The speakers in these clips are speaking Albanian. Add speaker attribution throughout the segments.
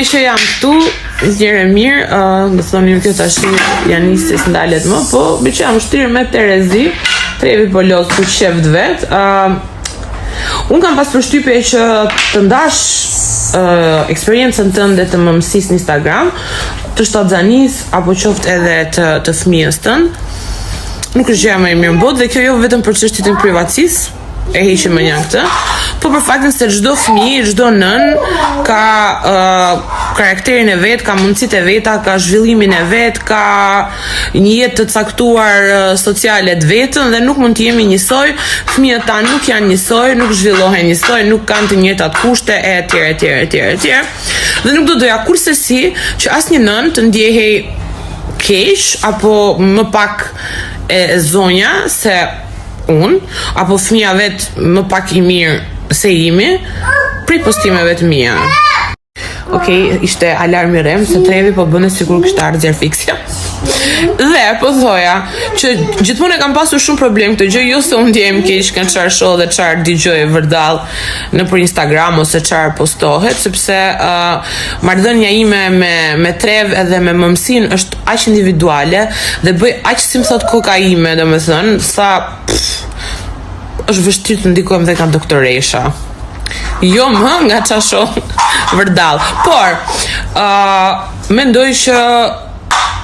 Speaker 1: Që jam këtu, njëre mirë, më thoni kjo tash janë nisë së ndalet më, po që jam shtrirë me Terezi, trevi po lodh ku qeft vet. Unë kam pas përshtypje që të ndash eksperiencën tënde të më mësis në Instagram, të shtatzanis apo qoftë edhe të fëmijës tënd. Nuk është gjëja më e mirë në botë dhe kjo jo vetëm për çështjen e privatësisë, e heqim më një këtë, po për faktin se çdo fëmijë, çdo nën ka karakterin e vet, ka mundësitë e veta, ka zhvillimin e vet, ka një jetë të caktuar sociale të vetën dhe nuk mund të jemi njësoj. Fëmijët tanë nuk janë njësoj, nuk zhvillohen njësoj, nuk kanë të njëjtat kushte etj. Dhe nuk do doja kurrësi që asnjë nën të ndjehej keq apo më pak e zonja se unë, apo fëmija vetë më pak i mirë se imi, prej postimeve të mia. Okej, ishte alarm i rem, se trevi po bëne sikur kishte ardhur zerfiksja. Dhe po thoja që gjithmonë e kam pasur shumë problem këtë gjë, jo se unë ndjehem keq kanë çfarë shoh dhe çfarë dëgjoj vërdall nëpër Instagram ose çfarë postohet, sepse marrëdhënia ime me trev edhe me mëmsin është aq individuale dhe bëj aq si më thot koka ime, domethënë sa është vështirë të ndikojmë dhe ka doktoresha. Jo më nga qa shoh vërdall. Por mendoj që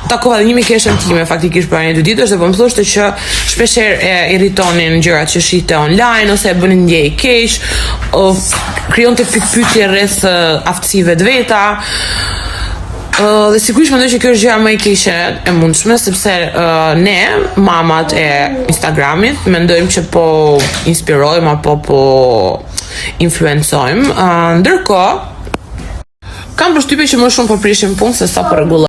Speaker 1: takova dhe një mikeshën time faktikisht për një 2 ditësh dhe po më thoshte që shpeshherë e irritonin gjërat që shihte online ose e bënin ndjej keq, krijonte pikpyetje rreth aftësive të veta. Dhe sigurisht mendoj që kjo është gjëja më e keqe e mundshme, sepse ne, mamat e Instagramit, mendojmë që po inspirojmë apo po influencojmë, ndërkohë kam përshtypjen që më shumë po prishim punë se sa po rregullojmë.